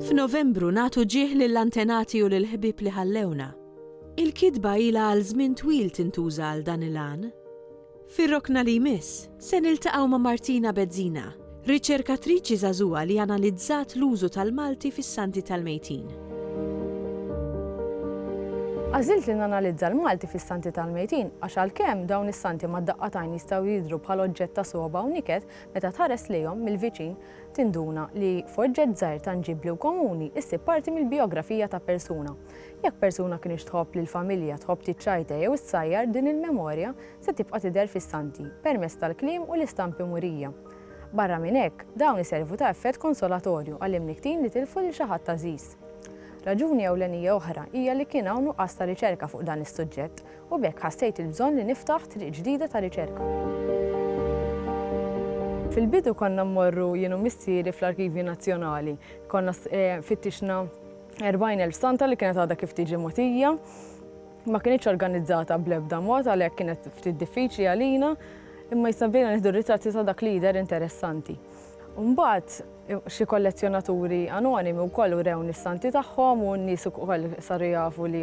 F'Novembru nagħtu ġieħ lill-antenati u lill-ħbieb li ħallewna. Il-kidba ilha għal żmien twil tintuża għal dan il-għan. Fir-rokna li jmiss se niltaqgħu ma' Martina Bezzina, riċerkatriċi żagħżugħa li analizzat l-użu tal-Malti fis-Santi tal-Mejtin. Għażilt li nanalizza l-Malti fis-Santi tal-Mejtin għax għalkemm dawn is-santi mad-daqqatajn jistgħu jidhru bħal oġġett ta' soba u niket meta tħares lejhom mill-viċin tinduna li f'oġġett żgħir tanġibbli u komuni issib parti mill-biografija ta' persuna. Jekk persuna kienx tħobb lill-familja tħobb tiċċajta jew issajjar din il-memorja se tibqa' tidher fis-santi permezz tal-kliem u l-istampi murija. Barra minn hekk, dawn iservu ta' effett konsolatorju għall-imniktin li tilfu lil xi ħadd għażiż. Raġuni ewlenija oħra hija li kien hawn nuqqas ta' riċerka fuq dan is-suġġett u b'hekk ħassejt il-bżonn li niftaħ triq ġdida ta' riċerka. Fil-bidu konna mmorru jien u missieri fl-Arkivji Nazzjonali. Konna fittixna 40,000 stanta li kienet għadha kif tiġi mogħtija. Ma kienitx organizzata bl-ebda mod għalhekk kienet ftit diffiċli għalina, imma jsabbina nieħdu ritratti ta' dak li jidher interessanti. Mbagħad xi kollezzjonaturi anonimi wkoll urew is-santi tagħhom u n-nies ukoll saru jafu li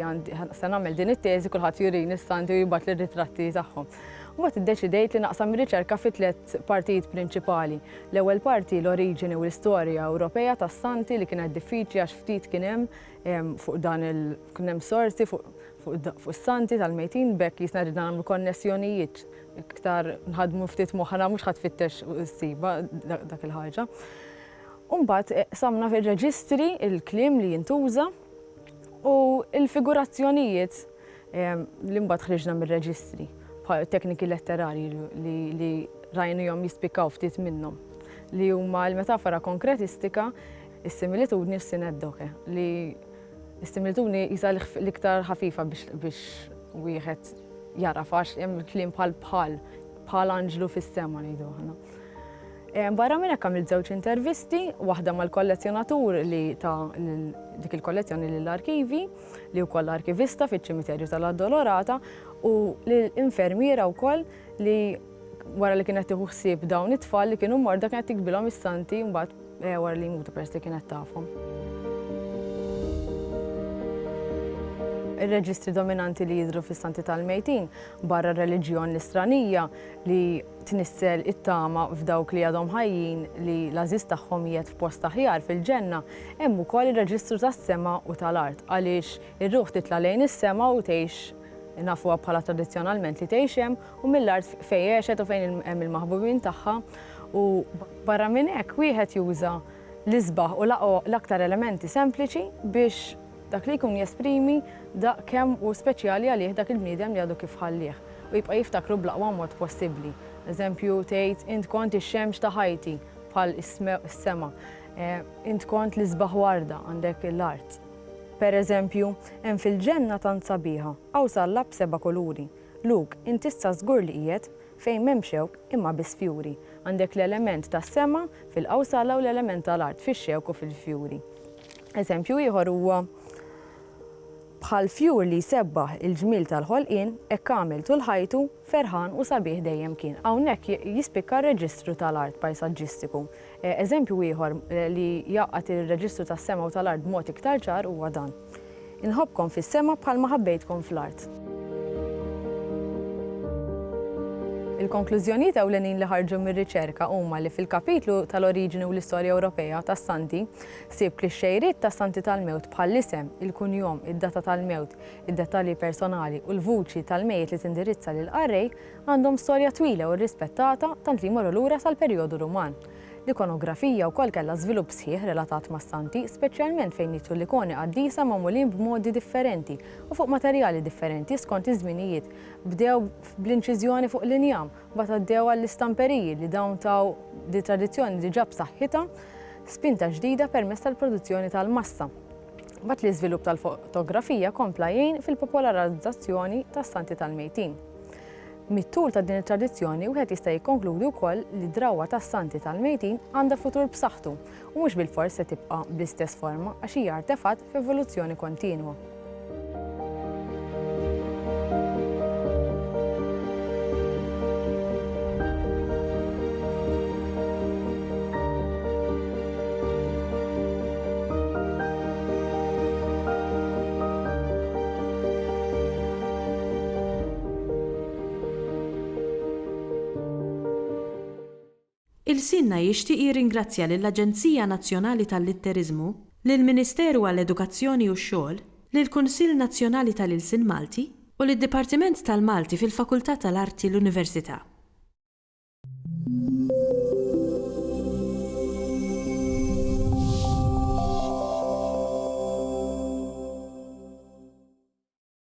se nagħmel din it-teżi kulħadd jurini s-santi u jibgħat lir-ritratti tagħhom. Mbagħad iddeċidejt li naqsam ir-riċerka fi 3 partijiet prinċipali. L-ewwel parti l-oriġini u l-istorja Ewropea tas-santi li kienet diffiċli għax ftit kien hemm fuq dan kien hemm sorsi fuq is-santi tal-Mejtin bekk jisna ridna nagħmlu konnessjonijiet iktar nħadmu ftit moħħna mhux ħadd tfittex issiba dak il-ħaġa. Mbagħad samna fir-reġistri il-kliem li jintuża u l-figurazzjonijiet li mbagħad ħriġna mir-reġistri bħal tekniki letterarji li rajnihom jispikaw ftit minnhom li huma l-metafora konkretistika, is-similitudni u s-sineddoke li is-similitudni jisa l-iktar ħafifa biex wieħed jaraf għax hemm il-kliem bħal anġlu fis-sema ngħidu aħna. Barra minn hekk għamilt żewġ intervisti, waħda mal-kollezzjonatur li ta' dik il-kollezzjoni lill-arkivi, li wkoll arkivista fiċ-ċimiterju tal-Addolorata u lill-infermiera wkoll li wara li kienet tieħu ħsieb dawn it-tfal li kienu morda kienet tikbilhom is-santi mbagħad wara li jmutu peress li kienet tafhom. Ir-reġistri dominanti li jidhru fis-Santi tal-Mejtin barra r-reliġjon l-Istranija li tnissel it-tama f'dawk li għadhom ħajjin li l-għażiż tagħhom qiegħed f'post aħjar fil-ġenna, hemm ukoll ir-reġistru tas-sema u tal-art għaliex ir-ruħ titla' lejn is-sema u tgħix nafuha bħala tradizzjonalment li tgħix hemm u mill-art fejn għexet u fejn hemm il-maħbubin tagħha u barra minn hekk wieħed juża l-isbaħ u l-aktar elementi sempliċi biex dak li jkun jesprimi dak kemm u speċjali għalih dak il-bniedem li għadu kif ħallih u jibqa' jiftakru bl-aqwa mod possibbli. Eżempju tgħid int kont ix-xemx ta' ħajti bħal is-sema, int kont l-isbaħ warda għandek l-art. Pereżempju, hemm fil-ġenna tant sabiħa hawn salla b'7 kuluri. Luk, int issa żgur li qiegħed fejn m'hemm xewk imma biss fjuri. Għandek l-element tas-sema fil-qawsalla u l-element tal-art fix-xewk u fil-fjuri. Eżempju ieħor huwa bħal fjur li sebbaħ il-ġmil tal-ħolqien hekk għamel tul ħajtu ferħan u sabiħ dejjem kien. Hawnhekk jispikka r-reġistru tal-art pajsaġġistiku. Eżempju ieħor li jaqgħad ir-reġistru tas-sema u tal-art b'mod iktar ċar huwa dan. Inħobbkom fis-sema bħalma ħabbejtkom fl-art. Il-konklużjonijiet ewlenin li ħarġu mir-riċerka huma li fil-kapitlu tal-oriġini u l-istorja Ewropea tas-santi sieb li x-xejriet tas-santi tal-mewt bħall-isem, il-kunjom, id-data tal-mewt, id-dettalji personali u l-vuċi tal-mejt li tindirizza lil qarrej għandhom storja twila u rrispettata tant li jmorru lura sal-perjodu Ruman. L-ikonografija wkoll kellha żvilupp sħiħ relatat mas-santi, speċjalment fejn jitlu l-ikoni qaddisa magħmulin b'modi differenti u fuq materjali differenti skont iż-żminijiet. Bdew bl-inċiżjoni fuq l-injam, mbagħad għaddew għall-istamperiji li dawn taw di tradizzjoni diġà b'saħħitha spinta ġdida permezz tal-produzzjoni tal-massa. Mbagħad l-iżvilupp tal-fotografija kompla jgħin fil-popolarizzazzjoni tas-santi tal-Mejtin. Mit-tul ta' din it-tradizzjoni wieħed jista' jikkonkludi wkoll li d-drawwa tas-santi tal-mejtin għandha futur b'saħħtu u mhux bil-fors se tibqa' bl-istess forma għax hija artefatt f'evoluzzjoni kontinwa. Il-Sinna jixtieq jirringrazzja lill-Aġenzija Nazzjonali tal-Litterizmu, lill-Ministeru għall-Edukazzjoni u x-Xogħol, lill-Kunsill Nazzjonali tal-Ilsien Malti u lid-Dipartiment tal-Malti fil-Fakultà tal-Arti l-Università.